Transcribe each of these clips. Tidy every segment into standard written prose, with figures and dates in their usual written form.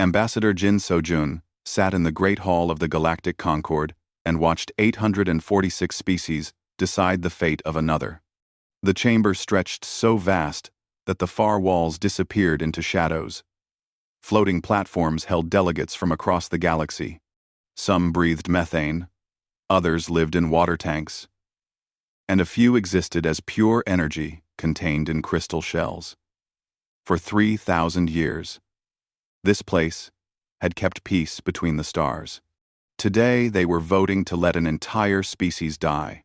Ambassador Jin Sojun sat in the Great Hall of the Galactic Concord and watched 846 species decide the fate of another. The chamber stretched so vast that the far walls disappeared into shadows. Floating platforms held delegates from across the galaxy. Some breathed methane, others lived in water tanks, and a few existed as pure energy contained in crystal shells. For 3,000 years, this place had kept peace between the stars. Today, they were voting to let an entire species die.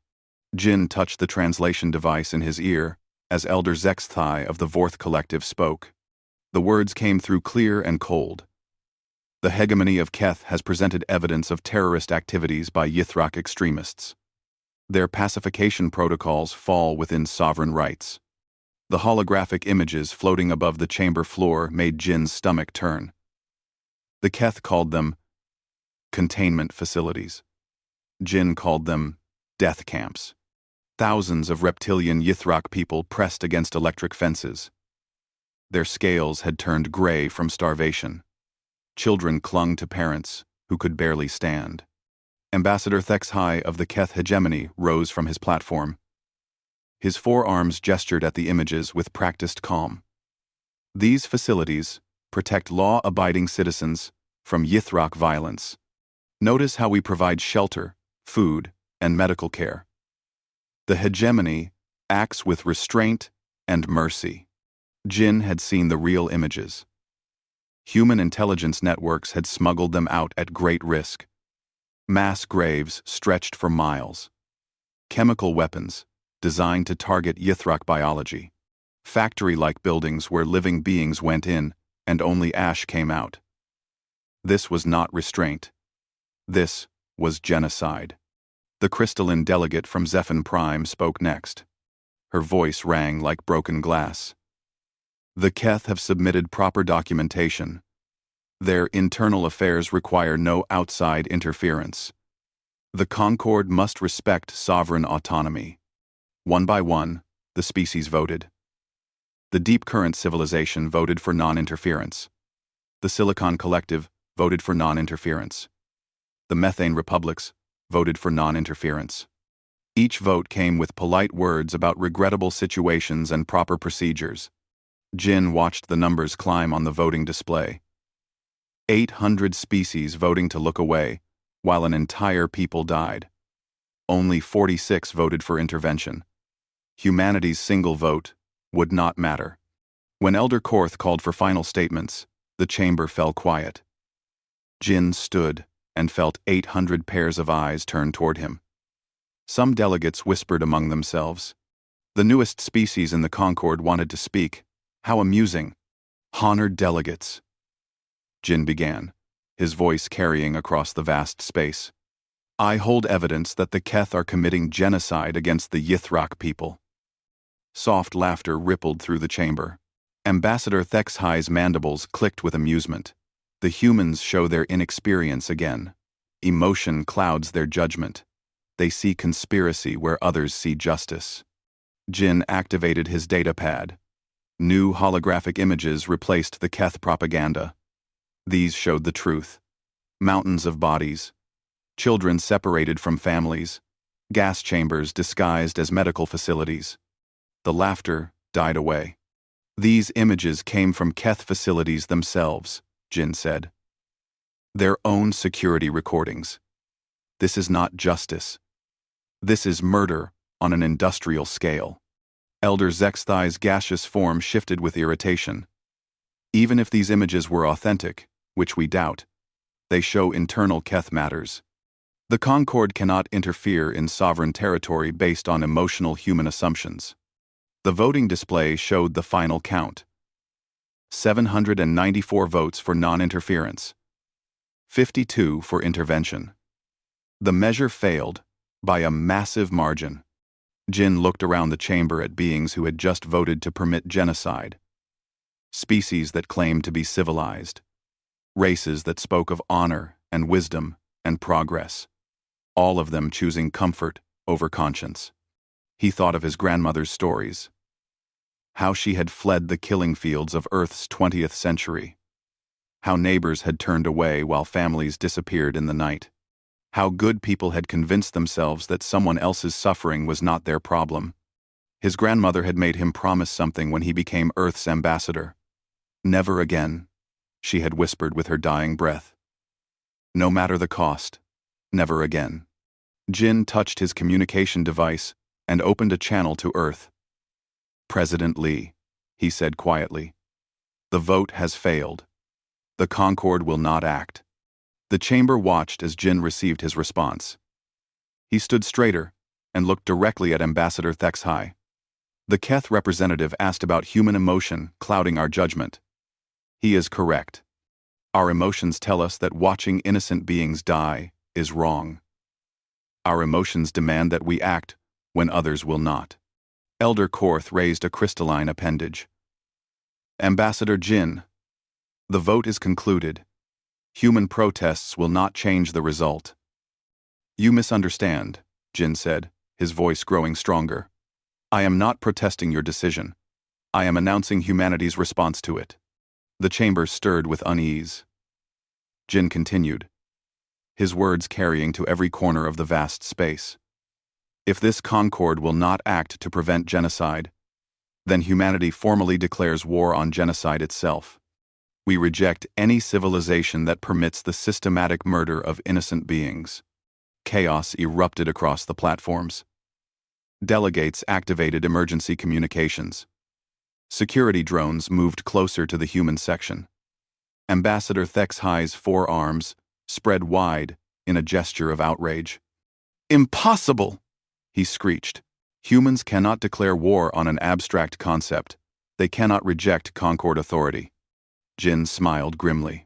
Jin touched the translation device in his ear as Elder Zexthai of the Vorth Collective spoke. The words came through clear and cold. The hegemony of Keth has presented evidence of terrorist activities by Yithrak extremists. Their pacification protocols fall within sovereign rights. The holographic images floating above the chamber floor made Jin's stomach turn. The Keth called them containment facilities. Jin called them death camps. Thousands of reptilian Yithrak people pressed against electric fences. Their scales had turned gray from starvation. Children clung to parents who could barely stand. Ambassador Thexhai of the Keth hegemony rose from his platform. His forearms gestured at the images with practiced calm. These facilities protect law-abiding citizens from Yithrak violence. Notice how we provide shelter, food, and medical care. The hegemony acts with restraint and mercy. Jin had seen the real images. Human intelligence networks had smuggled them out at great risk. Mass graves stretched for miles. Chemical weapons designed to target Yithrak biology. Factory-like buildings where living beings went in and only ash came out. This was not restraint. This was genocide. The crystalline delegate from Zephan Prime spoke next. Her voice rang like broken glass. The Keth have submitted proper documentation. Their internal affairs require no outside interference. The Concord must respect sovereign autonomy. One by one, the species voted. The Deep Current Civilization voted for non-interference. The Silicon Collective voted for non-interference. The Methane Republics voted for non-interference. Each vote came with polite words about regrettable situations and proper procedures. Jin watched the numbers climb on the voting display. 800 species voting to look away, while an entire people died. Only 46 voted for intervention. Humanity's single vote would not matter. When Elder Korth called for final statements, the chamber fell quiet. Jin stood and felt 800 pairs of eyes turn toward him. Some delegates whispered among themselves. The newest species in the Concord wanted to speak. How amusing. Honored delegates. Jin began, his voice carrying across the vast space. I hold evidence that the Keth are committing genocide against the Yithrak people. Soft laughter rippled through the chamber. Ambassador Thexhai's mandibles clicked with amusement. The humans show their inexperience again. Emotion clouds their judgment. They see conspiracy where others see justice. Jin activated his datapad. New holographic images replaced the Keth propaganda. These showed the truth. Mountains of bodies. Children separated from families. Gas chambers disguised as medical facilities. The laughter died away. These images came from Keth facilities themselves, Jin said. Their own security recordings. This is not justice. This is murder on an industrial scale. Elder Zexthai's gaseous form shifted with irritation. Even if these images were authentic, which we doubt, they show internal Keth matters. The Concord cannot interfere in sovereign territory based on emotional human assumptions. The voting display showed the final count. 794 votes for non-interference. 52 for intervention. The measure failed by a massive margin. Jin looked around the chamber at beings who had just voted to permit genocide. Species that claimed to be civilized. Races that spoke of honor and wisdom and progress. All of them choosing comfort over conscience. He thought of his grandmother's stories. How she had fled the killing fields of Earth's 20th century. how neighbors had turned away while families disappeared in the night. How good people had convinced themselves that someone else's suffering was not their problem. His grandmother had made him promise something when he became Earth's ambassador. Never again, she had whispered with her dying breath. No matter the cost, never again. Jin touched his communication device and opened a channel to Earth. President Lee, he said quietly. The vote has failed. The Concord will not act. The chamber watched as Jin received his response. He stood straighter and looked directly at Ambassador Thexhai. The Keth representative asked about human emotion clouding our judgment. He is correct. Our emotions tell us that watching innocent beings die is wrong. Our emotions demand that we act when others will not. Elder Korth raised a crystalline appendage. Ambassador Jin, the vote is concluded. Human protests will not change the result. You misunderstand, Jin said, his voice growing stronger. I am not protesting your decision. I am announcing humanity's response to it. The chamber stirred with unease. Jin continued, his words carrying to every corner of the vast space. If this Concord will not act to prevent genocide, then humanity formally declares war on genocide itself. We reject any civilization that permits the systematic murder of innocent beings. Chaos erupted across the platforms. Delegates activated emergency communications. Security drones moved closer to the human section. Ambassador Thexhai's forearms spread wide in a gesture of outrage. Impossible! He screeched. Humans cannot declare war on an abstract concept. They cannot reject Concord authority. Jin smiled grimly.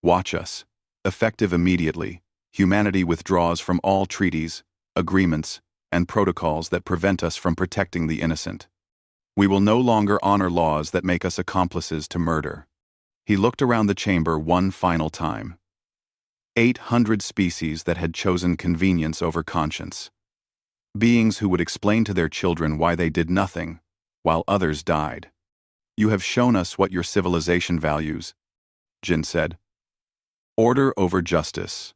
Watch us. Effective immediately, humanity withdraws from all treaties, agreements, and protocols that prevent us from protecting the innocent. We will no longer honor laws that make us accomplices to murder. He looked around the chamber one final time. 800 species that had chosen convenience over conscience. Beings who would explain to their children why they did nothing, while others died. You have shown us what your civilization values, Jin said. Order over justice.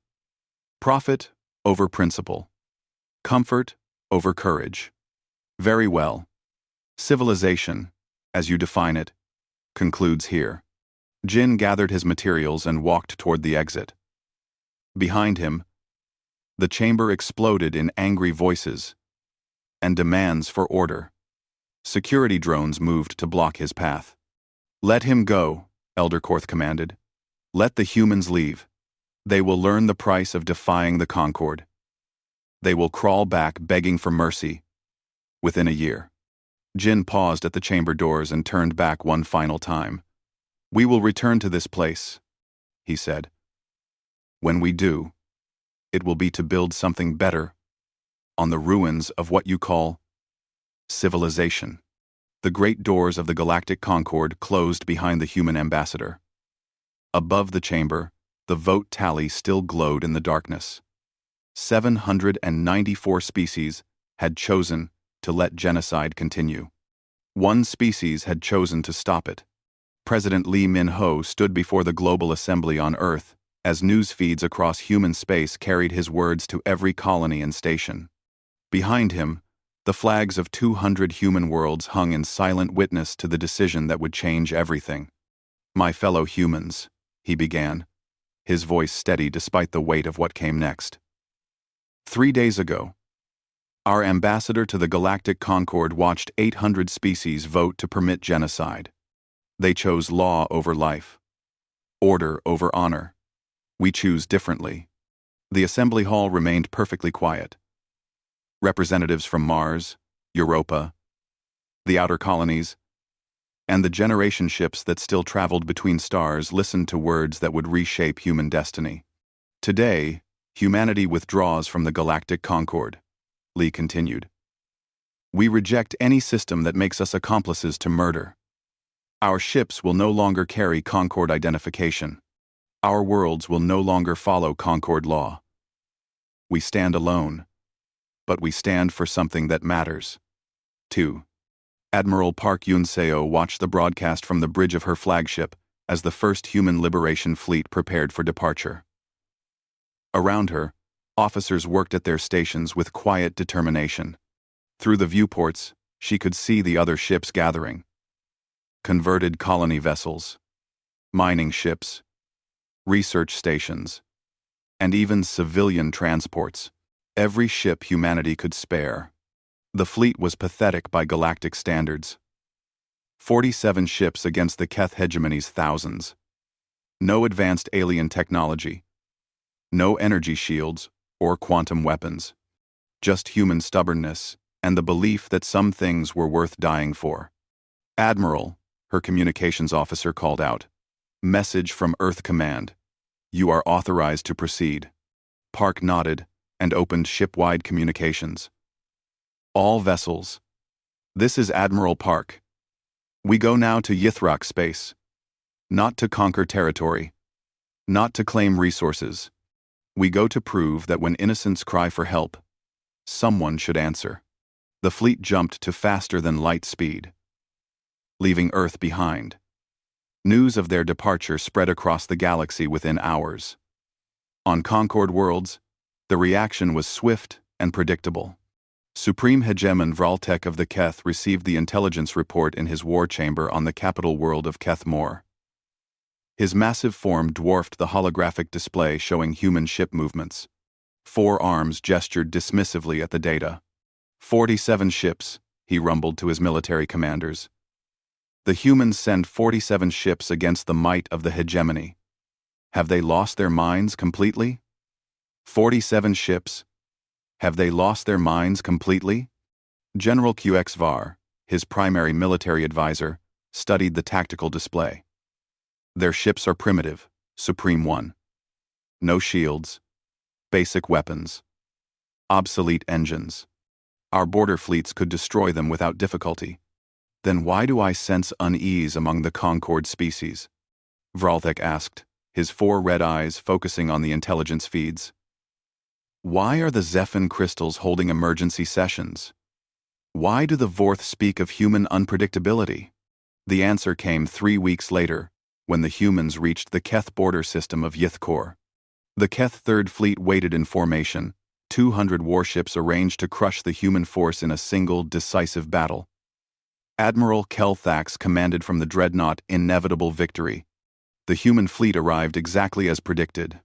Profit over principle. Comfort over courage. Very well. Civilization, as you define it, concludes here. Jin gathered his materials and walked toward the exit. Behind him, the chamber exploded in angry voices and demands for order. Security drones moved to block his path. Let him go, Elder Korth commanded. Let the humans leave. They will learn the price of defying the Concord. They will crawl back begging for mercy within a year. Jin paused at the chamber doors and turned back one final time. We will return to this place, he said. When we do, it will be to build something better on the ruins of what you call civilization. The great doors of the Galactic Concord closed behind the human ambassador. Above the chamber, the vote tally still glowed in the darkness. 794 species had chosen to let genocide continue. One species had chosen to stop it. President Lee Min-ho stood before the Global Assembly on Earth as news feeds across human space carried his words to every colony and station. Behind him, the flags of 200 human worlds hung in silent witness to the decision that would change everything. My fellow humans, he began, his voice steady despite the weight of what came next. 3 days ago, our ambassador to the Galactic Concord watched 800 species vote to permit genocide. They chose law over life, order over honor. We choose differently. The assembly hall remained perfectly quiet. Representatives from Mars, Europa, the outer colonies, and the generation ships that still traveled between stars listened to words that would reshape human destiny. Today, humanity withdraws from the Galactic Concord, Lee continued. We reject any system that makes us accomplices to murder. Our ships will no longer carry Concord identification. Our worlds will no longer follow Concord law. We stand alone, but we stand for something that matters. 2. Admiral Park Yun-seo watched the broadcast from the bridge of her flagship as the first human liberation fleet prepared for departure. Around her, officers worked at their stations with quiet determination. Through the viewports, she could see the other ships gathering. Converted colony vessels, mining ships, research stations, and even civilian transports. Every ship humanity could spare. The fleet was pathetic by galactic standards. 47 ships against the Keth hegemony's thousands. No advanced alien technology. No energy shields or quantum weapons. Just human stubbornness and the belief that some things were worth dying for. "Admiral," her communications officer called out. "Message from Earth Command. You are authorized to proceed." Park nodded and opened ship-wide communications. "All vessels. This is Admiral Park. We go now to Yithrak space. Not to conquer territory. Not to claim resources. We go to prove that when innocents cry for help, someone should answer." The fleet jumped to faster than light speed, leaving Earth behind. News of their departure spread across the galaxy within hours. On Concord worlds, the reaction was swift and predictable. Supreme Hegemon Vraltek of the Keth received the intelligence report in his war chamber on the capital world of Kethmore. His massive form dwarfed the holographic display showing human ship movements. 4 arms gestured dismissively at the data. 47 ships, he rumbled to his military commanders. The humans send 47 ships against the might of the hegemony. Have they lost their minds completely? 47 ships. Have they lost their minds completely? General QXVAR, his primary military advisor, studied the tactical display. Their ships are primitive, Supreme One. No shields. Basic weapons. Obsolete engines. Our border fleets could destroy them without difficulty. Then why do I sense unease among the Concord species? Vraltek asked, his 4 red eyes focusing on the intelligence feeds. Why are the Zephin crystals holding emergency sessions? Why do the Vorth speak of human unpredictability? The answer came 3 weeks later, when the humans reached the Keth border system of Yithkor. The Keth Third Fleet waited in formation, 200 warships arranged to crush the human force in a single, decisive battle. Admiral Kelthax commanded from the dreadnought Inevitable Victory. The human fleet arrived exactly as predicted.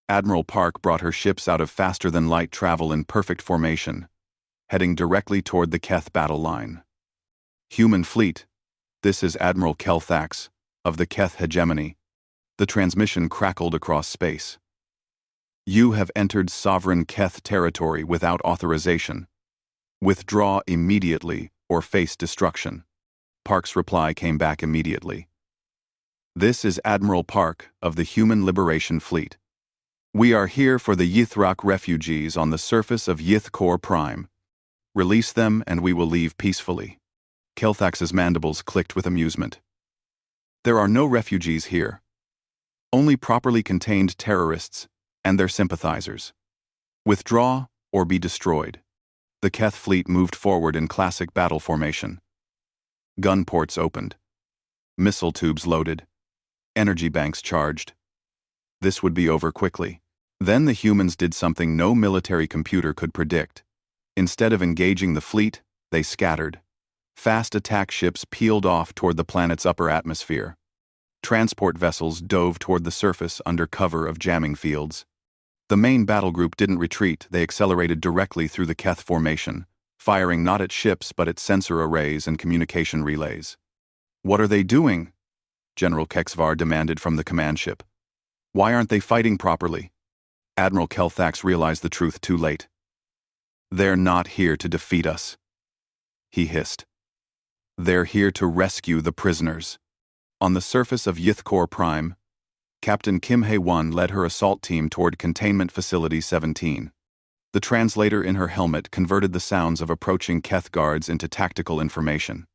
Admiral Park brought her ships out of faster-than-light travel in perfect formation, heading directly toward the Keth battle line. "Human fleet, this is Admiral Kelthax, of the Keth hegemony." The transmission crackled across space. "You have entered sovereign Keth territory without authorization. Withdraw immediately or face destruction." Park's reply came back immediately. "This is Admiral Park of the Human Liberation Fleet. We are here for the Yithrak refugees on the surface of Yithkor Prime. Release them and we will leave peacefully." Kelthax's mandibles clicked with amusement. "There are no refugees here. Only properly contained terrorists and their sympathizers. Withdraw or be destroyed." The Keth fleet moved forward in classic battle formation. Gun ports opened. Missile tubes loaded. Energy banks charged. This would be over quickly. Then the humans did something no military computer could predict. Instead of engaging the fleet, they scattered. Fast attack ships peeled off toward the planet's upper atmosphere. Transport vessels dove toward the surface under cover of jamming fields. The main battle group didn't retreat, they accelerated directly through the Keth formation, firing not at ships but at sensor arrays and communication relays. "What are they doing?" General Kexvar demanded from the command ship. "Why aren't they fighting properly?" Admiral Kelthax realized the truth too late. "They're not here to defeat us," he hissed. "They're here to rescue the prisoners." On the surface of Yithkor Prime, Captain Kim Hae-won led her assault team toward Containment Facility 17. The translator in her helmet converted the sounds of approaching Keth guards into tactical information.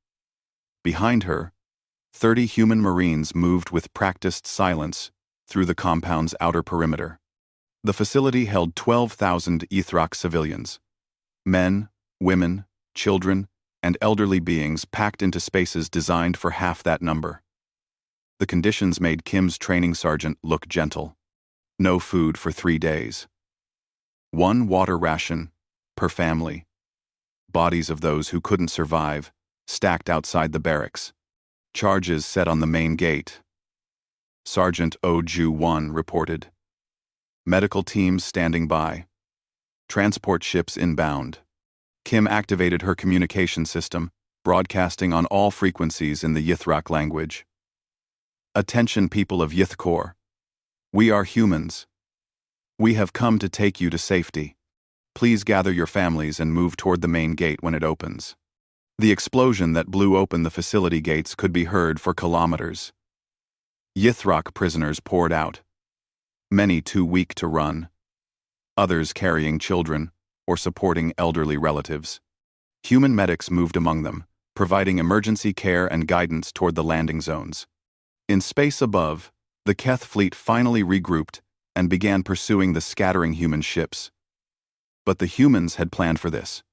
Behind her, 30 human Marines moved with practiced silence through the compound's outer perimeter. The facility held 12,000 Yithrak civilians. Men, women, children, and elderly beings packed into spaces designed for half that number. The conditions made Kim's training sergeant look gentle. No food for 3 days. 1 water ration per family. Bodies of those who couldn't survive, stacked outside the barracks. Charges set on the main gate. Sergeant Oju-1 reported. Medical teams standing by. Transport ships inbound. Kim activated her communication system, broadcasting on all frequencies in the Yithrak language. Attention people of Yithkor. We are humans. We have come to take you to safety. Please gather your families and move toward the main gate when it opens. The explosion that blew open the facility gates could be heard for kilometers. Yithrak prisoners poured out. Many too weak to run. Others carrying children or supporting elderly relatives. Human medics moved among them, providing emergency care and guidance toward the landing zones. In space above, the Keth fleet finally regrouped and began pursuing the scattering human ships. But the humans had planned for this.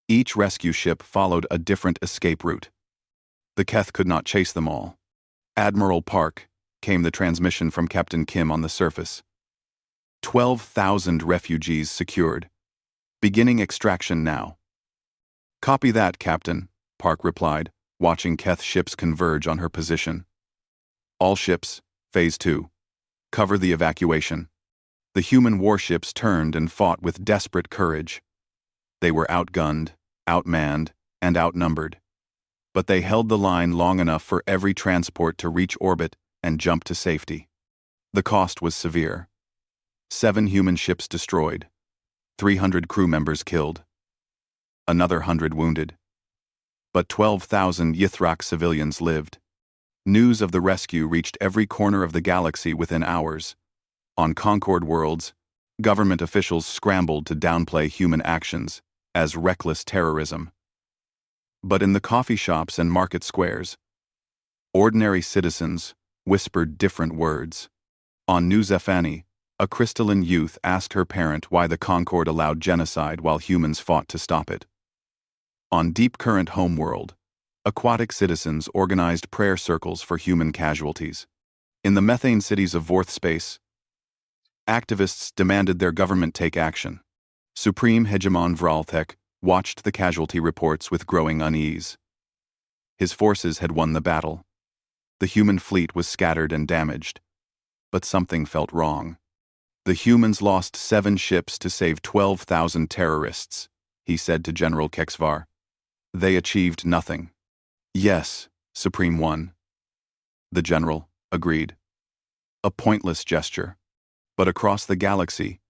Each rescue ship followed a different escape route. The Keth could not chase them all. Admiral Park, came the transmission from Captain Kim on the surface. 12,000 refugees secured. Beginning extraction now. Copy that, Captain, Park replied, watching Keth ships converge on her position. All ships, Phase 2. Cover the evacuation. The human warships turned and fought with desperate courage. They were outgunned, outmanned, and outnumbered. But they held the line long enough for every transport to reach orbit and jump to safety. The cost was severe. 7 human ships destroyed. 300 crew members killed. Another 100 wounded. But 12,000 Yithrak civilians lived. News of the rescue reached every corner of the galaxy within hours. On Concord worlds, government officials scrambled to downplay human actions as reckless terrorism. But in the coffee shops and market squares, ordinary citizens whispered different words. On New Zephani, a crystalline youth asked her parent why the Concord allowed genocide while humans fought to stop it. On Deep Current Homeworld, aquatic citizens organized prayer circles for human casualties. In the methane cities of Vorth space, activists demanded their government take action. Supreme Hegemon Vralthek watched the casualty reports with growing unease. His forces had won the battle. The human fleet was scattered and damaged. But something felt wrong. The humans lost 7 ships to save 12,000 terrorists, he said to General Kexvar. They achieved nothing. Yes, Supreme One. The general agreed. A pointless gesture. But across the galaxy,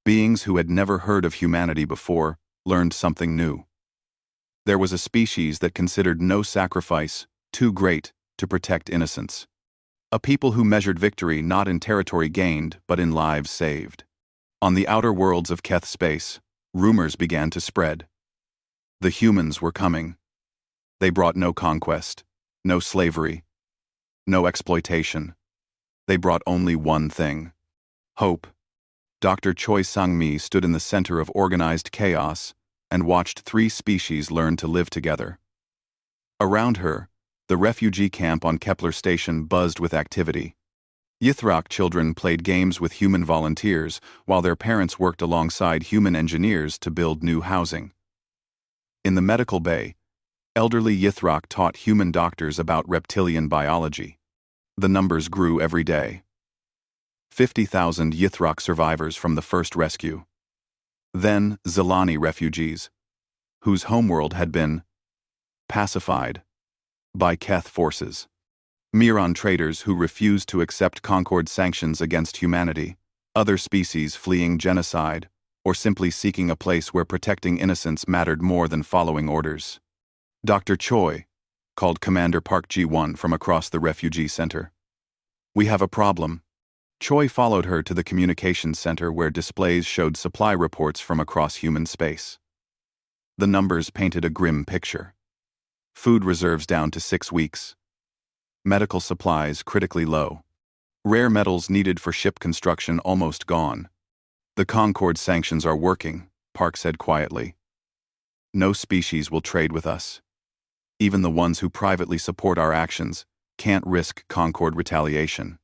beings who had never heard of humanity before learned something new. There was a species that considered no sacrifice too great to protect innocence. A people who measured victory not in territory gained, but in lives saved. On the outer worlds of Keth space, rumors began to spread. The humans were coming. They brought no conquest, no slavery, no exploitation. They brought only one thing: hope. Dr. Choi Sang-mi stood in the center of organized chaos and watched 3 species learn to live together. Around her, the refugee camp on Kepler Station buzzed with activity. Yithrak children played games with human volunteers while their parents worked alongside human engineers to build new housing. In the medical bay, elderly Yithrak taught human doctors about reptilian biology. The numbers grew every day. 50,000 Yithrak survivors from the first rescue. Then Zelani refugees, whose homeworld had been pacified by Keth forces. Miran traders who refused to accept Concord sanctions against humanity, other species fleeing genocide, or simply seeking a place where protecting innocence mattered more than following orders. Dr. Choi called Commander Park Ji-1 from across the refugee center. We have a problem. Choi followed her to the communications center where displays showed supply reports from across human space. The numbers painted a grim picture. Food reserves down to 6 weeks. Medical supplies critically low. Rare metals needed for ship construction almost gone. The Concord sanctions are working, Park said quietly. No species will trade with us. Even the ones who privately support our actions Can't risk Concord retaliation.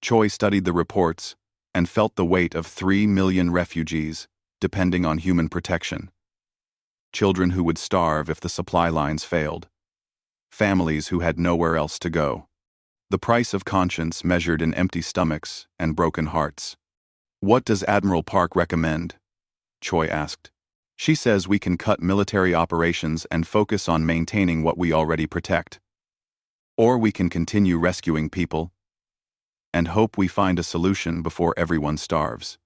Choi studied the reports and felt the weight of 3 million refugees depending on human protection. Children who would starve if the supply lines failed. Families who had nowhere else to go. The price of conscience measured in empty stomachs and broken hearts. What does Admiral Park recommend? Choi asked. She says we can cut military operations and focus on maintaining what we already protect. Or we can continue rescuing people and hope we find a solution before everyone starves.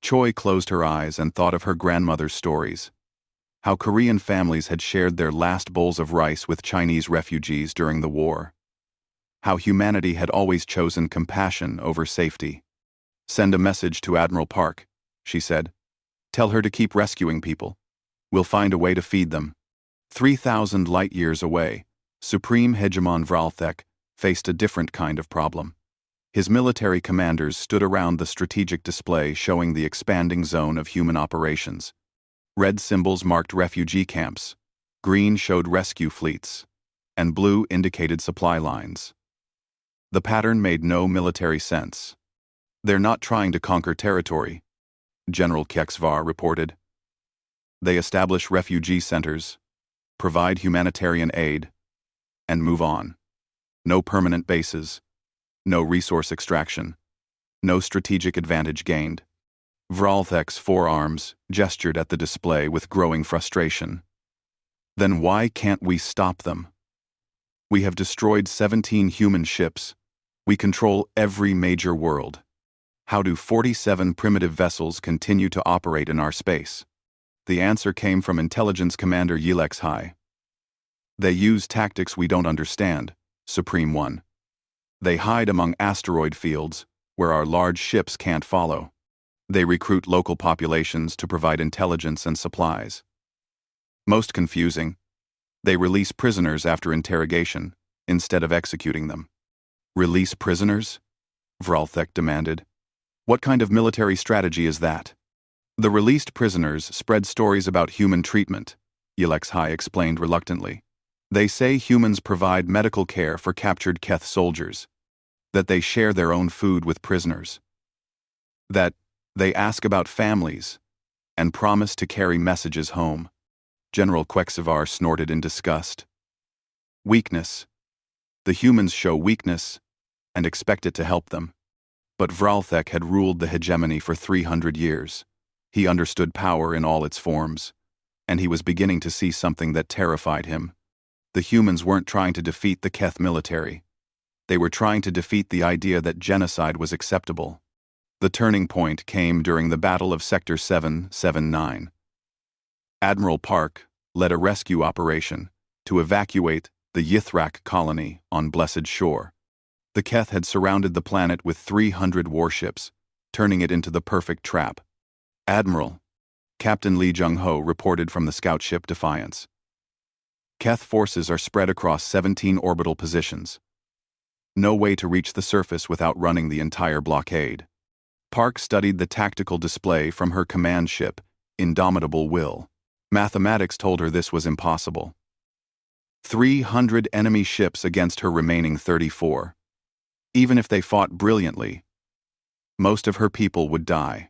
Choi closed her eyes and thought of her grandmother's stories. How Korean families had shared their last bowls of rice with Chinese refugees during the war. How humanity had always chosen compassion over safety. Send a message to Admiral Park, she said. Tell her to keep rescuing people. We'll find a way to feed them. 3,000 light-years away, Supreme Hegemon Vralthek faced a different kind of problem. His military commanders stood around the strategic display showing the expanding zone of human operations. Red symbols marked refugee camps, green showed rescue fleets, and blue indicated supply lines. The pattern made no military sense. They're not trying to conquer territory, General Keksvar reported. They establish refugee centers, provide humanitarian aid, and move on. No permanent bases, no resource extraction, no strategic advantage gained. Vralthek's forearms gestured at the display with growing frustration. Then why can't we stop them? We have destroyed 17 human ships. We control every major world. How do 47 primitive vessels continue to operate in our space? The answer came from Intelligence Commander Yilex Hai. They use tactics we don't understand, Supreme One. They hide among asteroid fields, where our large ships can't follow. They recruit local populations to provide intelligence and supplies. Most confusing, they release prisoners after interrogation, instead of executing them. Release prisoners? Vralthek demanded. What kind of military strategy is that? The released prisoners spread stories about human treatment, Yilex Hai explained reluctantly. They say humans provide medical care for captured Keth soldiers, that they share their own food with prisoners, that they ask about families and promise to carry messages home. General Quexivar snorted in disgust. Weakness. The humans show weakness and expect it to help them. But Vralthek had ruled the hegemony for 300 years. He understood power in all its forms, and he was beginning to see something that terrified him. The humans weren't trying to defeat the Keth military. They were trying to defeat the idea that genocide was acceptable. The turning point came during the Battle of Sector 779. Admiral Park led a rescue operation to evacuate the Yithrak colony on Blessed Shore. The Keth had surrounded the planet with 300 warships, turning it into the perfect trap. Admiral, Captain Lee Jung-ho reported from the scout ship Defiance. Keth forces are spread across 17 orbital positions. No way to reach the surface without running the entire blockade. Park studied the tactical display from her command ship, Indomitable Will. Mathematics told her this was impossible. 300 enemy ships against her remaining 34. Even if they fought brilliantly, most of her people would die.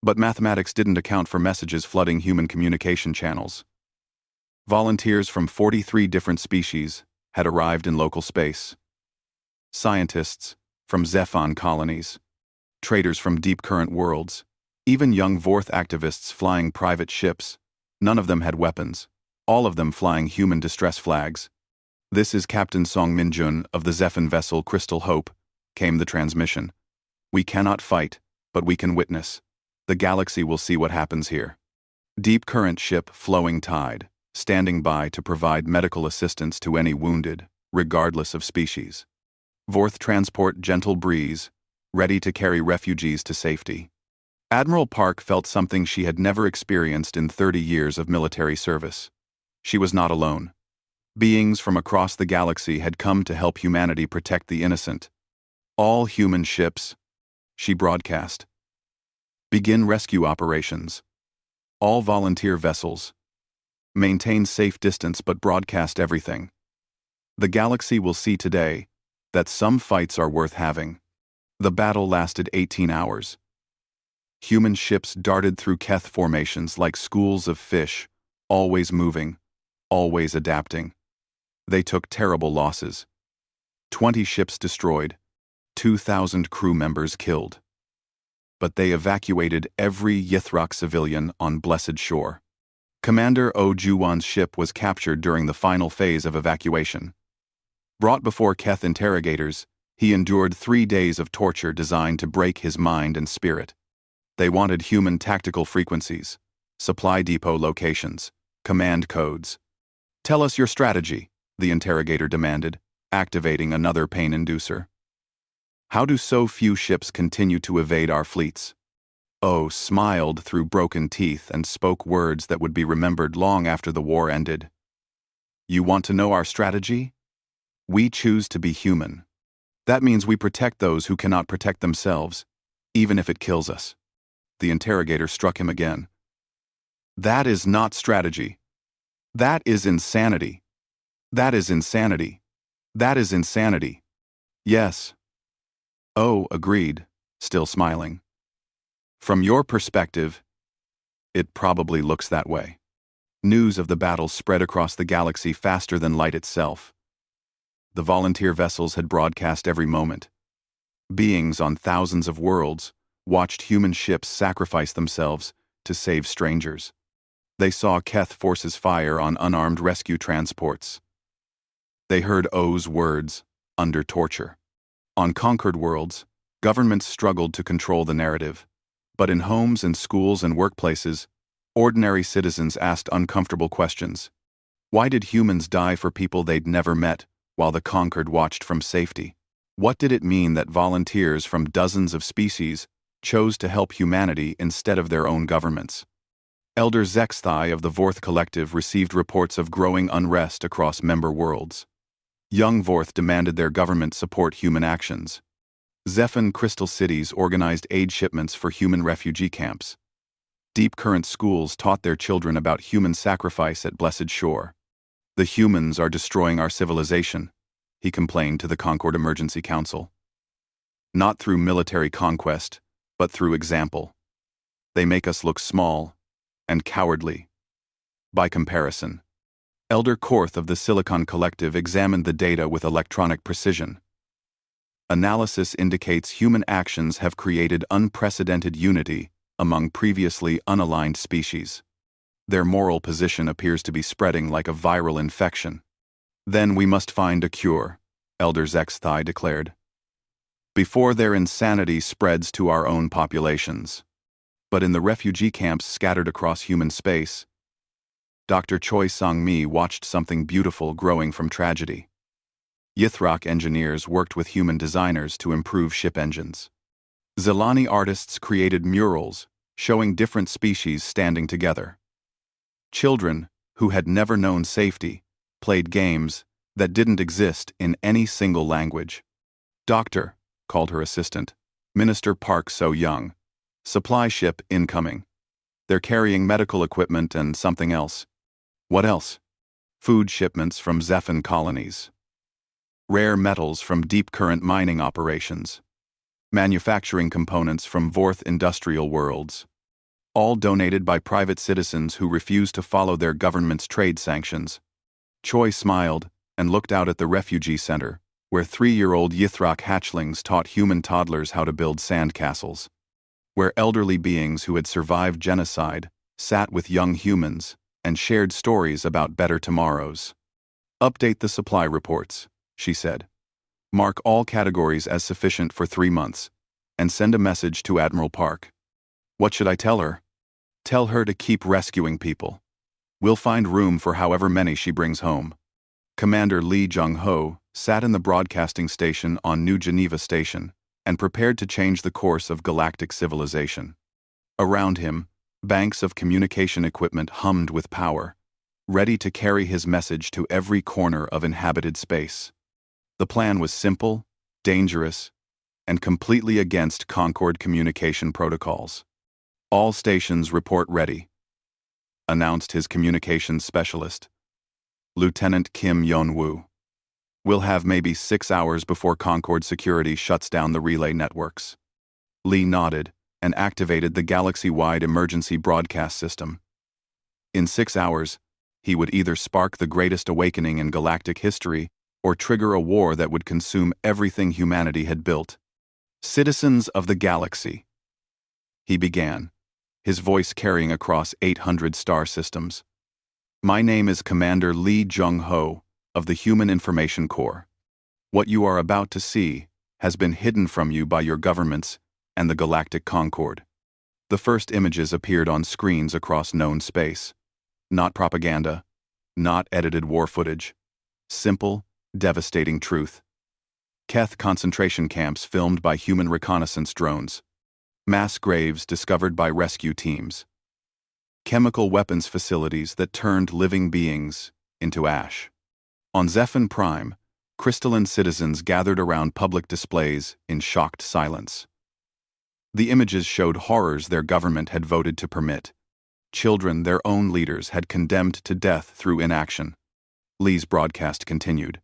But mathematics didn't account for messages flooding human communication channels. Volunteers from 43 different species had arrived in local space. Scientists from Zephon colonies, traders from deep current worlds, even young Vorth activists flying private ships. None of them had weapons, all of them flying human distress flags. "This is Captain Song Minjun of the Zephon vessel Crystal Hope," came the transmission. "We cannot fight, but we can witness. The galaxy will see what happens here." Deep current ship Flowing Tide, standing by to provide medical assistance to any wounded, regardless of species. Vorth transport Gentle Breeze, ready to carry refugees to safety. Admiral Park felt something she had never experienced in 30 years of military service. She was not alone. Beings from across the galaxy had come to help humanity protect the innocent. "All human ships," she broadcast. "Begin rescue operations. All volunteer vessels. Maintain safe distance but broadcast everything. The galaxy will see today that some fights are worth having. The battle lasted 18 hours. Human ships darted through Keth formations like schools of fish, always moving, always adapting. They took terrible losses. 20 ships destroyed, 2,000 crew members killed. But they evacuated every Yithrak civilian on Blessed Shore. Commander O Juwan's ship was captured during the final phase of evacuation. Brought before Keth interrogators, he endured 3 days of torture designed to break his mind and spirit. They wanted human tactical frequencies, supply depot locations, command codes. "Tell us your strategy," the interrogator demanded, activating another pain inducer. "How do so few ships continue to evade our fleets?" O smiled through broken teeth and spoke words that would be remembered long after the war ended. "You want to know our strategy? We choose to be human. That means we protect those who cannot protect themselves, even if it kills us." The interrogator struck him again. "That is not strategy. That is insanity. That is insanity. That is insanity." "Yes." O agreed, still smiling. "From your perspective, it probably looks that way." News of the battle spread across the galaxy faster than light itself. The volunteer vessels had broadcast every moment. Beings on thousands of worlds watched human ships sacrifice themselves to save strangers. They saw Keth forces fire on unarmed rescue transports. They heard O's words, under torture. On conquered worlds, governments struggled to control the narrative. But in homes and schools and workplaces, ordinary citizens asked uncomfortable questions. Why did humans die for people they'd never met, while the conquered watched from safety? What did it mean that volunteers from dozens of species chose to help humanity instead of their own governments? Elder Zexthai of the Vorth Collective received reports of growing unrest across member worlds. Young Vorth demanded their government support human actions. Zephan Crystal Cities organized aid shipments for human refugee camps. Deep Current schools taught their children about human sacrifice at Blessed Shore. "The humans are destroying our civilization," he complained to the Concord Emergency Council. "Not through military conquest, but through example. They make us look small and cowardly. By comparison." Elder Korth of the Silicon Collective examined the data with electronic precision. Analysis indicates human actions have created unprecedented unity among previously unaligned species. Their moral position appears to be spreading like a viral infection. "Then we must find a cure," Elder Zexthai declared, "before their insanity spreads to our own populations." But in the refugee camps scattered across human space, Dr. Choi Sang-mi watched something beautiful growing from tragedy. Yithrak engineers worked with human designers to improve ship engines. Zelani artists created murals showing different species standing together. Children, who had never known safety, played games that didn't exist in any single language. "Doctor," called her assistant, Minister Park So-young, "supply ship incoming. They're carrying medical equipment and something else." "What else?" "Food shipments from Zephan colonies. Rare metals from deep current mining operations. Manufacturing components from Vorth industrial worlds. All donated by private citizens who refuse to follow their government's trade sanctions." Choi smiled and looked out at the refugee center, where 3-year-old Yithrak hatchlings taught human toddlers how to build sandcastles. Where elderly beings who had survived genocide sat with young humans and shared stories about better tomorrows. "Update the supply reports," she said. "Mark all categories as sufficient for 3 months, and send a message to Admiral Park." "What should I tell her?" "Tell her to keep rescuing people. We'll find room for however many she brings home." Commander Lee Jung-ho sat in the broadcasting station on New Geneva Station and prepared to change the course of galactic civilization. Around him, banks of communication equipment hummed with power, ready to carry his message to every corner of inhabited space. The plan was simple, dangerous, and completely against Concord communication protocols. "All stations report ready," announced his communications specialist, Lieutenant Kim Yeon-woo. We'll have maybe 6 hours before Concord security shuts down the relay networks. Lee nodded and activated the galaxy-wide emergency broadcast system. In 6 hours, he would either spark the greatest awakening in galactic history or trigger a war that would consume everything humanity had built. Citizens of the galaxy, he began, his voice carrying across 800 star systems. My name is Commander Lee Jung-ho of the Human Information Corps. What you are about to see has been hidden from you by your governments and the Galactic Concord. The first images appeared on screens across known space. Not propaganda, not edited war footage. Simple, devastating truth. Keth concentration camps filmed by human reconnaissance drones. Mass graves discovered by rescue teams. Chemical weapons facilities that turned living beings into ash. On Zephyr Prime, crystalline citizens gathered around public displays in shocked silence. The images showed horrors their government had voted to permit. Children their own leaders had condemned to death through inaction. Lee's broadcast continued.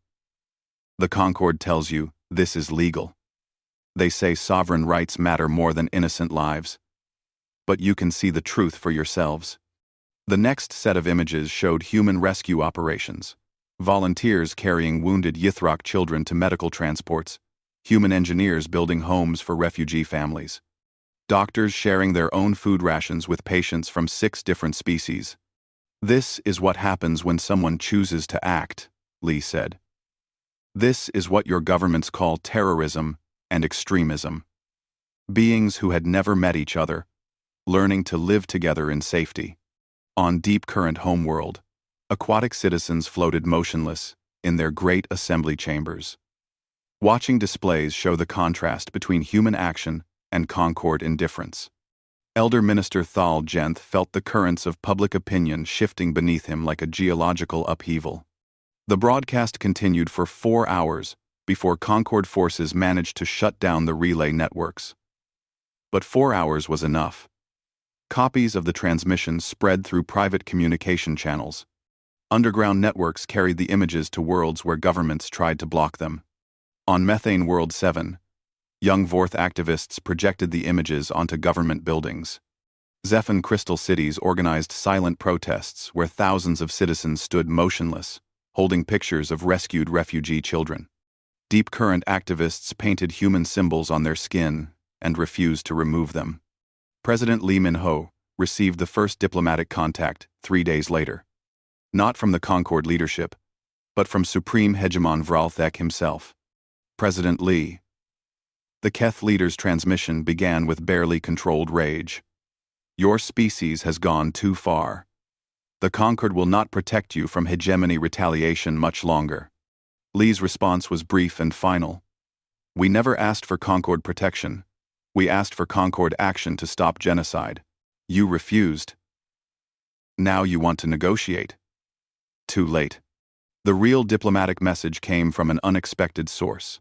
The Concord tells you this is legal. They say sovereign rights matter more than innocent lives. But you can see the truth for yourselves. The next set of images showed human rescue operations. Volunteers carrying wounded Yithrok children to medical transports. Human engineers building homes for refugee families. Doctors sharing their own food rations with patients from 6 different species. This is what happens when someone chooses to act, Lee said. This is what your governments call terrorism and extremism. Beings who had never met each other, learning to live together in safety. On Deep Current homeworld, aquatic citizens floated motionless in their great assembly chambers. Watching displays show the contrast between human action and Concord indifference. Elder Minister Thal Jenth felt the currents of public opinion shifting beneath him like a geological upheaval. The broadcast continued for 4 hours before Concord forces managed to shut down the relay networks. But 4 hours was enough. Copies of the transmission spread through private communication channels. Underground networks carried the images to worlds where governments tried to block them. On Methane World 7, young Vorth activists projected the images onto government buildings. Zephyr Crystal Cities organized silent protests where thousands of citizens stood motionless, holding pictures of rescued refugee children. Deep Current activists painted human symbols on their skin and refused to remove them. President Lee Min-ho received the first diplomatic contact 3 days later. Not from the Concord leadership, but from Supreme Hegemon Vralthek himself. President Lee. The Keth leader's transmission began with barely controlled rage. Your species has gone too far. The Concord will not protect you from hegemony retaliation much longer. Lee's response was brief and final. We never asked for Concord protection. We asked for Concord action to stop genocide. You refused. Now you want to negotiate. Too late. The real diplomatic message came from an unexpected source.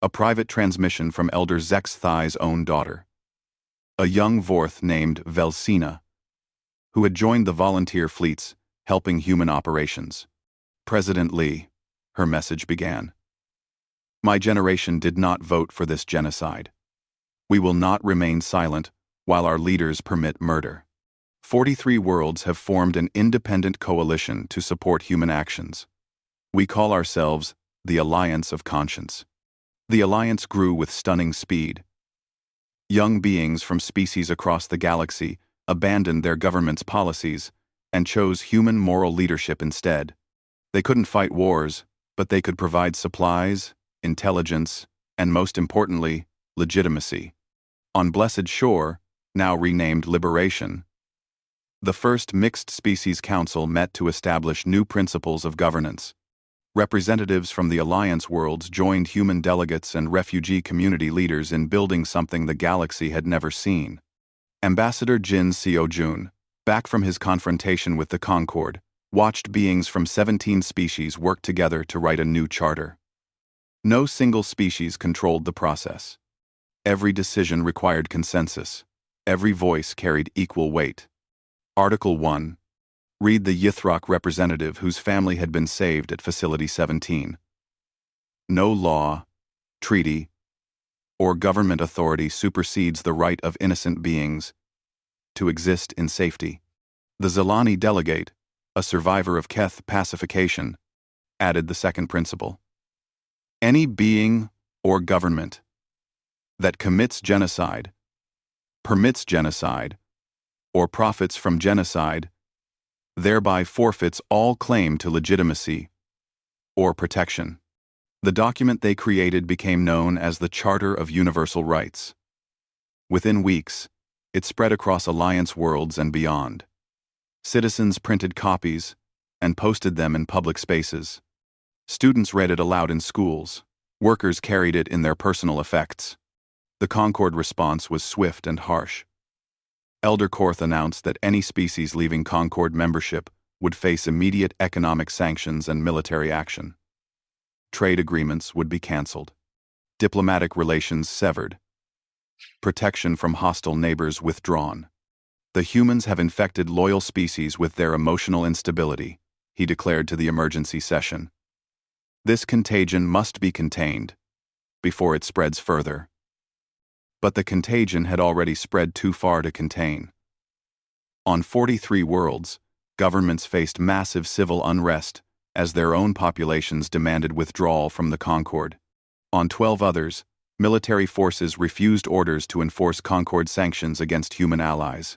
A private transmission from Elder Zexthai's own daughter. A young Vorth named Velsina, who had joined the volunteer fleets helping human operations. President Lee, her message began. My generation did not vote for this genocide. We will not remain silent while our leaders permit murder. 43 worlds have formed an independent coalition to support human actions. We call ourselves the Alliance of Conscience. The alliance grew with stunning speed. Young beings from species across the galaxy abandoned their government's policies and chose human moral leadership instead. They couldn't fight wars, but they could provide supplies, intelligence, and most importantly, legitimacy. On Blessed Shore, now renamed Liberation, the first Mixed Species Council met to establish new principles of governance. Representatives from the Alliance worlds joined human delegates and refugee community leaders in building something the galaxy had never seen. Ambassador Jin Seo-jun, back from his confrontation with the Concord, watched beings from 17 species work together to write a new charter. No single species controlled the process. Every decision required consensus. Every voice carried equal weight. Article 1. Read the Yithrok representative whose family had been saved at Facility 17. No law, treaty, or government authority supersedes the right of innocent beings to exist in safety. The Zelani delegate, a survivor of Keth pacification, added the second principle. Any being or government that commits genocide, permits genocide, or profits from genocide thereby forfeits all claim to legitimacy or protection. The document they created became known as the Charter of Universal Rights. Within weeks, it spread across Alliance worlds and beyond. Citizens printed copies and posted them in public spaces. Students read it aloud in schools. Workers carried it in their personal effects. The Concord response was swift and harsh. Elder Korth announced that any species leaving Concord membership would face immediate economic sanctions and military action. Trade agreements would be canceled. Diplomatic relations severed. Protection from hostile neighbors withdrawn. The humans have infected loyal species with their emotional instability, he declared to the emergency session. This contagion must be contained before it spreads further. But the contagion had already spread too far to contain. On 43 worlds, governments faced massive civil unrest as their own populations demanded withdrawal from the Concord. On 12 others, military forces refused orders to enforce Concord sanctions against human allies.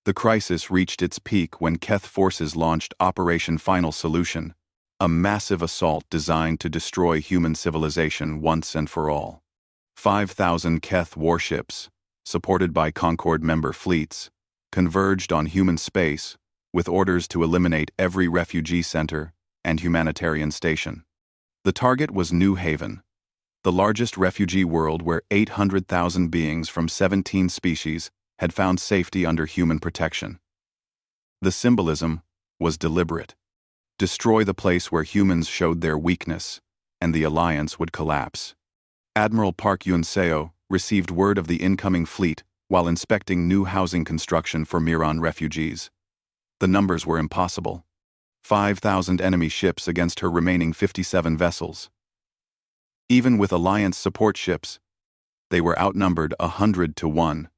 The crisis reached its peak when Keth forces launched Operation Final Solution, a massive assault designed to destroy human civilization once and for all. 5,000 Keth warships, supported by Concord member fleets, converged on human space with orders to eliminate every refugee center and humanitarian station. The target was New Haven, the largest refugee world where 800,000 beings from 17 species had found safety under human protection. The symbolism was deliberate. Destroy the place where humans showed their weakness, and the alliance would collapse. Admiral Park Yun-seo received word of the incoming fleet while inspecting new housing construction for Miran refugees. The numbers were impossible. 5,000 enemy ships against her remaining 57 vessels. Even with Alliance support ships, they were outnumbered 100 to 1.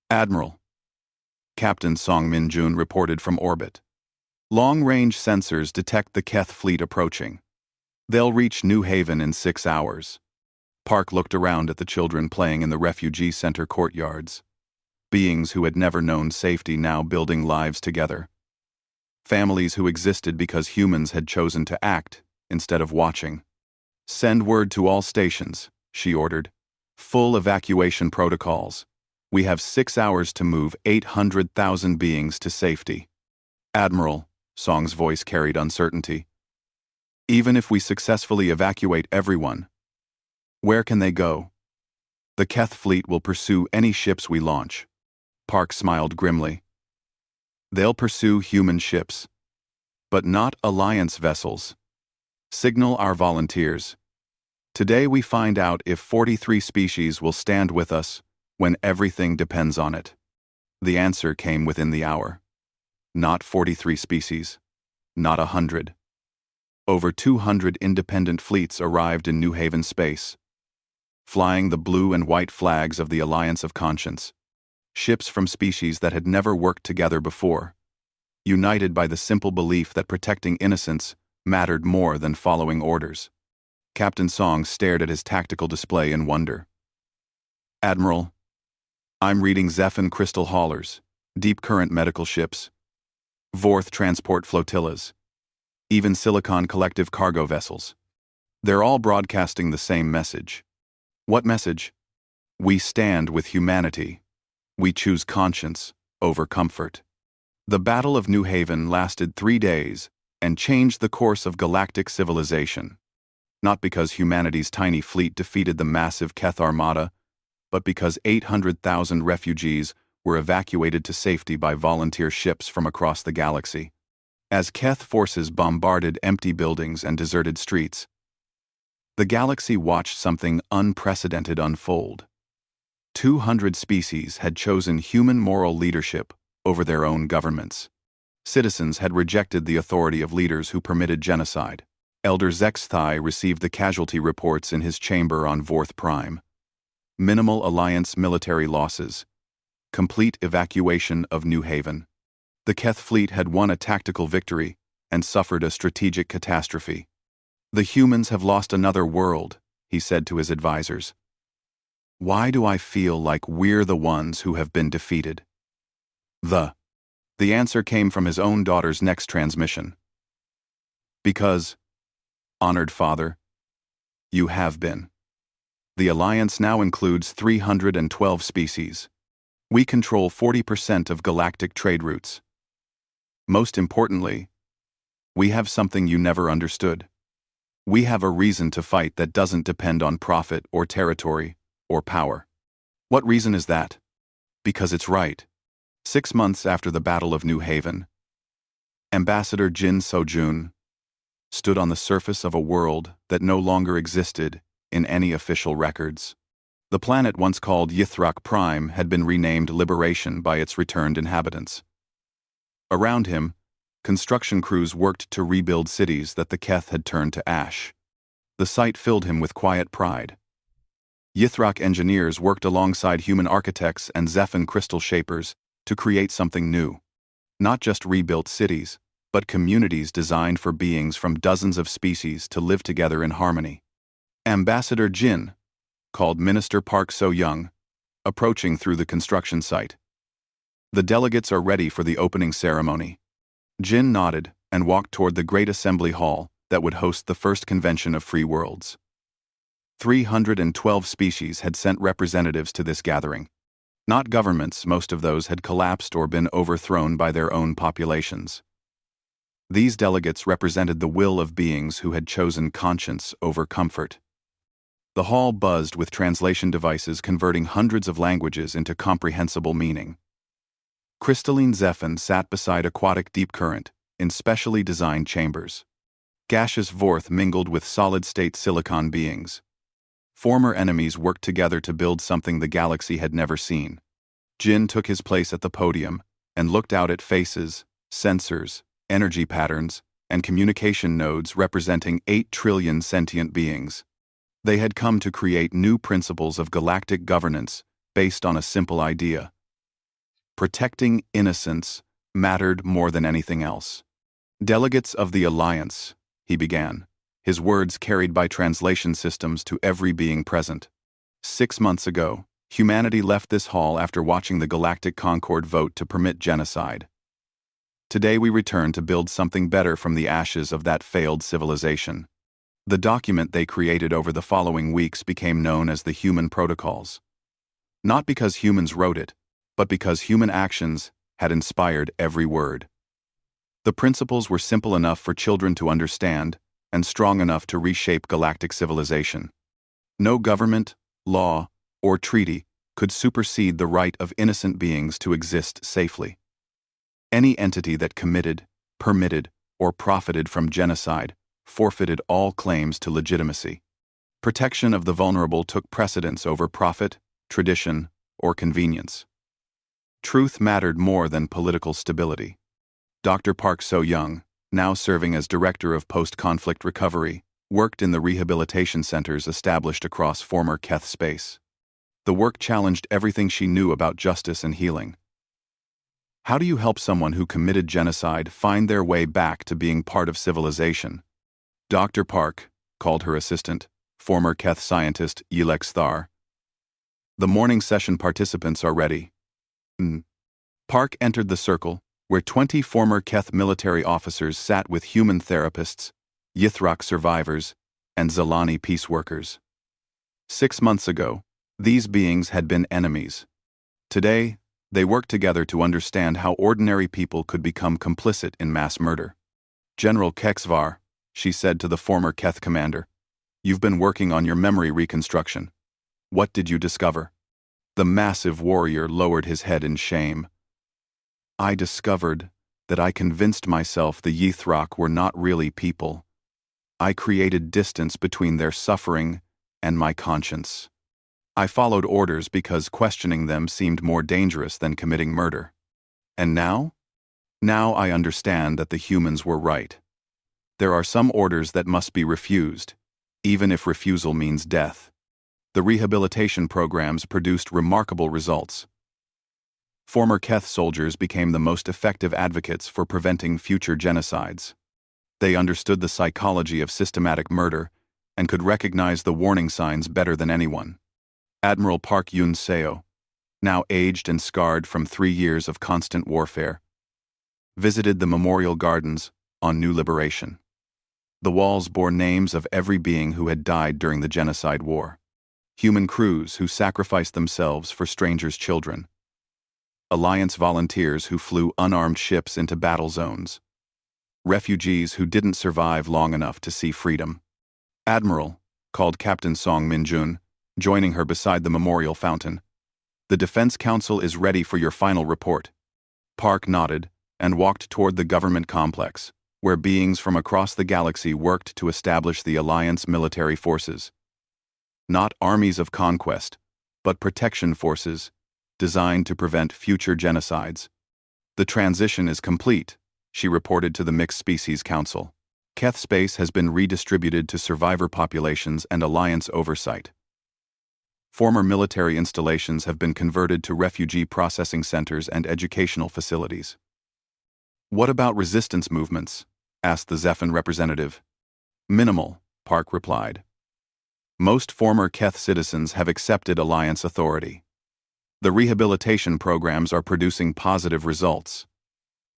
Admiral, Captain Song Min-jun reported from orbit. Long-range sensors detect the Keth fleet approaching. They'll reach New Haven in 6 hours. Park looked around at the children playing in the refugee center courtyards. Beings who had never known safety now building lives together. Families who existed because humans had chosen to act instead of watching. Send word to all stations, she ordered. Full evacuation protocols. We have 6 hours to move 800,000 beings to safety. Admiral, Song's voice carried uncertainty. Even if we successfully evacuate everyone, where can they go? The Keth fleet will pursue any ships we launch. Park smiled grimly. They'll pursue human ships, but not Alliance vessels. Signal our volunteers. Today we find out if 43 species will stand with us when everything depends on it. The answer came within the hour. Not 43 species. Not 100. Over 200 independent fleets arrived in New Haven space, flying the blue and white flags of the Alliance of Conscience. Ships from species that had never worked together before, united by the simple belief that protecting innocence mattered more than following orders. Captain Song stared at his tactical display in wonder. Admiral, I'm reading Zephyr crystal haulers, deep current medical ships, Vorth transport flotillas, even Silicon collective cargo vessels. They're all broadcasting the same message. What message? We stand with humanity. We choose conscience over comfort. The Battle of New Haven lasted 3 days and changed the course of galactic civilization. Not because humanity's tiny fleet defeated the massive Keth armada, but because 800,000 refugees were evacuated to safety by volunteer ships from across the galaxy. As Keth forces bombarded empty buildings and deserted streets, the galaxy watched something unprecedented unfold. 200 species had chosen human moral leadership over their own governments. Citizens had rejected the authority of leaders who permitted genocide. Elder Zexthai received the casualty reports in his chamber on Vorth Prime. Minimal Alliance military losses. Complete evacuation of New Haven. The Keth fleet had won a tactical victory and suffered a strategic catastrophe. The humans have lost another world, he said to his advisors. Why do I feel like we're the ones who have been defeated? The answer came from his own daughter's next transmission. Because, honored father, you have been. The Alliance now includes 312 species. We control 40% of galactic trade routes. Most importantly, we have something you never understood. We have a reason to fight that doesn't depend on profit or territory or power. What reason is that? Because it's right. 6 months after the Battle of New Haven, Ambassador Jin Sojun stood on the surface of a world that no longer existed in any official records. The planet once called Yithrak Prime had been renamed Liberation by its returned inhabitants. Around him, construction crews worked to rebuild cities that the Keth had turned to ash. The sight filled him with quiet pride. Yithrak engineers worked alongside human architects and Zephan crystal shapers to create something new. Not just rebuilt cities, but communities designed for beings from dozens of species to live together in harmony. Ambassador Jin called Minister Park So-young, approaching through the construction site. The delegates are ready for the opening ceremony. Jin nodded and walked toward the great assembly hall that would host the first convention of free worlds. 312 species had sent representatives to this gathering. Not governments, most of those had collapsed or been overthrown by their own populations. These delegates represented the will of beings who had chosen conscience over comfort. The hall buzzed with translation devices converting hundreds of languages into comprehensible meaning. Crystalline Zephan sat beside aquatic deep current in specially designed chambers. Gaseous Vorth mingled with solid-state silicon beings. Former enemies worked together to build something the galaxy had never seen. Jin took his place at the podium and looked out at faces, sensors, energy patterns, and communication nodes representing 8 trillion sentient beings. They had come to create new principles of galactic governance based on a simple idea. Protecting innocence mattered more than anything else. Delegates of the Alliance, he began, his words carried by translation systems to every being present. 6 months ago, humanity left this hall after watching the Galactic Concord vote to permit genocide. Today we return to build something better from the ashes of that failed civilization. The document they created over the following weeks became known as the Human Protocols. Not because humans wrote it, but because human actions had inspired every word. The principles were simple enough for children to understand and strong enough to reshape galactic civilization. No government, law, or treaty could supersede the right of innocent beings to exist safely. Any entity that committed, permitted, or profited from genocide forfeited all claims to legitimacy. Protection of the vulnerable took precedence over profit, tradition, or convenience. Truth mattered more than political stability. Dr. Park So-young, now serving as Director of Post-Conflict Recovery, worked in the rehabilitation centers established across former Keth space. The work challenged everything she knew about justice and healing. How do you help someone who committed genocide find their way back to being part of civilization? Dr. Park called her assistant, former Keth scientist Yilek Thar. The morning session participants are ready. Park entered the circle, where 20 former Keth military officers sat with human therapists, Yithrak survivors, and Zalani peace workers. 6 months ago, these beings had been enemies. Today, they worked together to understand how ordinary people could become complicit in mass murder. General Kexvar, she said to the former Keth commander, "You've been working on your memory reconstruction. What did you discover?" The massive warrior lowered his head in shame. "I discovered that I convinced myself the Yithrak were not really people. I created distance between their suffering and my conscience. I followed orders because questioning them seemed more dangerous than committing murder. And now? Now I understand that the humans were right. There are some orders that must be refused, even if refusal means death. The rehabilitation programs produced remarkable results. Former Keth soldiers became the most effective advocates for preventing future genocides. They understood the psychology of systematic murder and could recognize the warning signs better than anyone. Admiral Park Yun-seo, now aged and scarred from 3 years of constant warfare, visited the memorial gardens on New Liberation. The walls bore names of every being who had died during the Genocide War. Human crews who sacrificed themselves for strangers' children. Alliance volunteers who flew unarmed ships into battle zones. Refugees who didn't survive long enough to see freedom. Admiral, called Captain Song Min-jun, joining her beside the memorial fountain. The Defense Council is ready for your final report. Park nodded and walked toward the government complex, where beings from across the galaxy worked to establish the Alliance military forces. Not armies of conquest, but protection forces, designed to prevent future genocides. The transition is complete, she reported to the Mixed Species Council. Keth space has been redistributed to survivor populations and Alliance oversight. Former military installations have been converted to refugee processing centers and educational facilities. What about resistance movements? Asked the Zephan representative. Minimal, Park replied. Most former Keth citizens have accepted Alliance authority. The rehabilitation programs are producing positive results.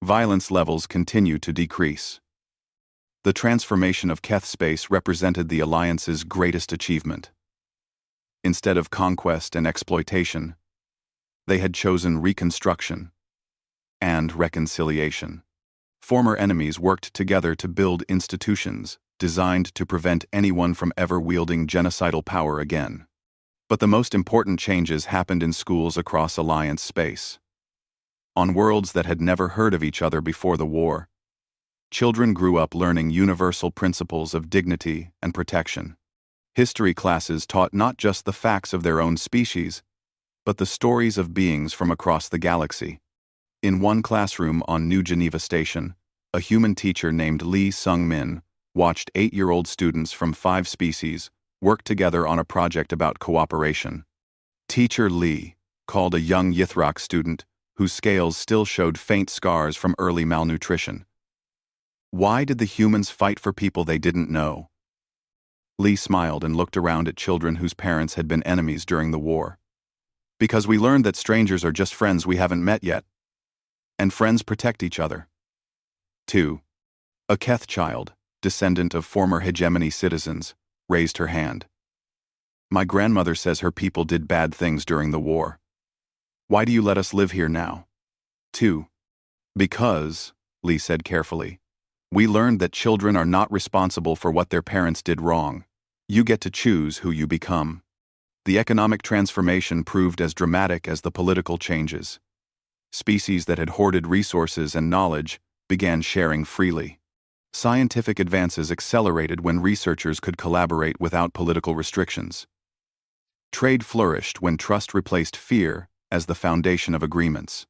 Violence levels continue to decrease. The transformation of Keth space represented the Alliance's greatest achievement. Instead of conquest and exploitation, they had chosen reconstruction and reconciliation. Former enemies worked together to build institutions designed to prevent anyone from ever wielding genocidal power again. But the most important changes happened in schools across Alliance space. On worlds that had never heard of each other before the war, children grew up learning universal principles of dignity and protection. History classes taught not just the facts of their own species, but the stories of beings from across the galaxy. In one classroom on New Geneva Station, a human teacher named Lee Sung-min watched 8-year-old students from 5 species work together on a project about cooperation. Teacher Lee called a young Yithrak student whose scales still showed faint scars from early malnutrition. Why did the humans fight for people they didn't know? Lee smiled and looked around at children whose parents had been enemies during the war. Because we learned that strangers are just friends we haven't met yet. And friends protect each other. 2. A Keth child, descendant of former hegemony citizens, raised her hand. My grandmother says her people did bad things during the war. Why do you let us live here now? 2. Because, Lee said carefully, we learned that children are not responsible for what their parents did wrong. You get to choose who you become. The economic transformation proved as dramatic as the political changes. Species that had hoarded resources and knowledge began sharing freely. Scientific advances accelerated when researchers could collaborate without political restrictions. Trade flourished when trust replaced fear as the foundation of agreements.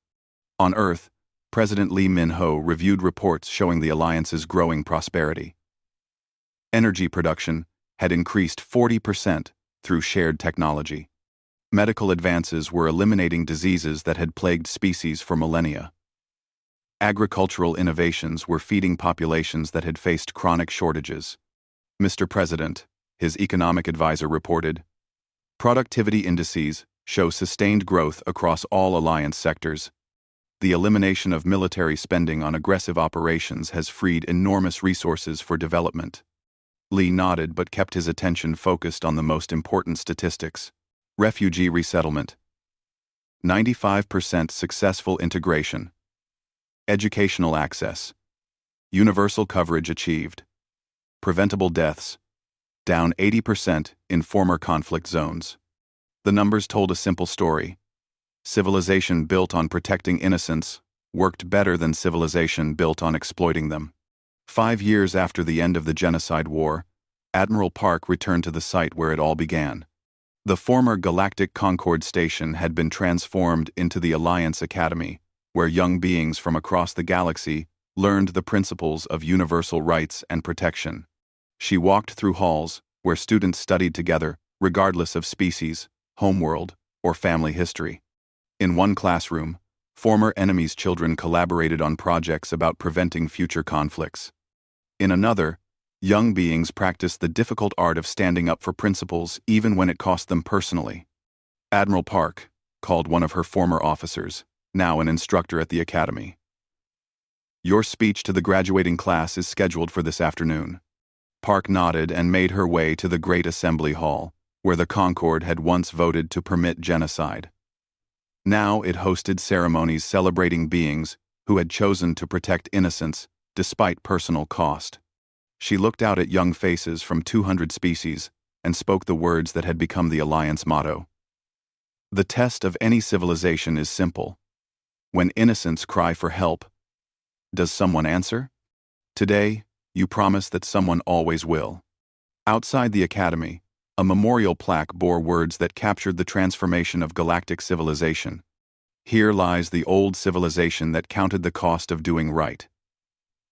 On Earth, President Lee Min-ho reviewed reports showing the Alliance's growing prosperity. Energy production had increased 40% through shared technology. Medical advances were eliminating diseases that had plagued species for millennia. Agricultural innovations were feeding populations that had faced chronic shortages. Mr. President, his economic advisor reported, productivity indices show sustained growth across all Alliance sectors. The elimination of military spending on aggressive operations has freed enormous resources for development. Lee nodded but kept his attention focused on the most important statistics. Refugee resettlement. 95% successful integration. Educational access. Universal coverage achieved. Preventable deaths. Down 80% in former conflict zones. The numbers told a simple story. Civilization built on protecting innocents worked better than civilization built on exploiting them. 5 years after the end of the Genocide War, Admiral Park returned to the site where it all began. The former Galactic Concord Station had been transformed into the Alliance Academy, where young beings from across the galaxy learned the principles of universal rights and protection. She walked through halls where students studied together, regardless of species, homeworld, or family history. In one classroom, former enemies' children collaborated on projects about preventing future conflicts. In another, young beings practiced the difficult art of standing up for principles even when it cost them personally. Admiral Park called one of her former officers, now an instructor at the academy. "Your speech to the graduating class is scheduled for this afternoon." Park nodded and made her way to the great assembly hall, where the Concord had once voted to permit genocide. Now it hosted ceremonies celebrating beings who had chosen to protect innocence despite personal cost. She looked out at young faces from 200 species and spoke the words that had become the Alliance motto. The test of any civilization is simple. When innocents cry for help, does someone answer? Today, you promise that someone always will. Outside the academy, a memorial plaque bore words that captured the transformation of galactic civilization. Here lies the old civilization that counted the cost of doing right.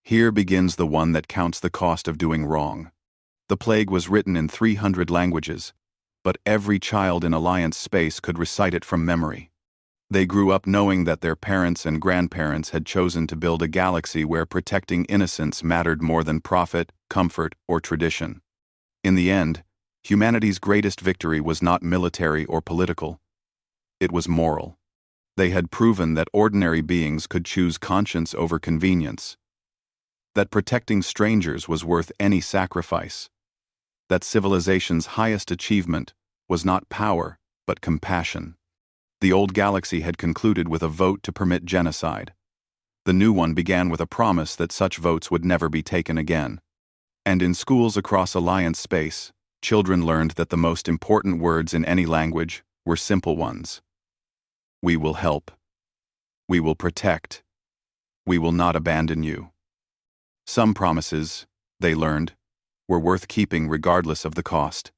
Here begins the one that counts the cost of doing wrong. The plague was written in 300 languages, but every child in Alliance space could recite it from memory. They grew up knowing that their parents and grandparents had chosen to build a galaxy where protecting innocence mattered more than profit, comfort, or tradition. In the end, humanity's greatest victory was not military or political. It was moral. They had proven that ordinary beings could choose conscience over convenience, that protecting strangers was worth any sacrifice, that civilization's highest achievement was not power, but compassion. The old galaxy had concluded with a vote to permit genocide. The new one began with a promise that such votes would never be taken again. And in schools across Alliance space, children learned that the most important words in any language were simple ones. We will help. We will protect. We will not abandon you. Some promises, they learned, were worth keeping regardless of the cost.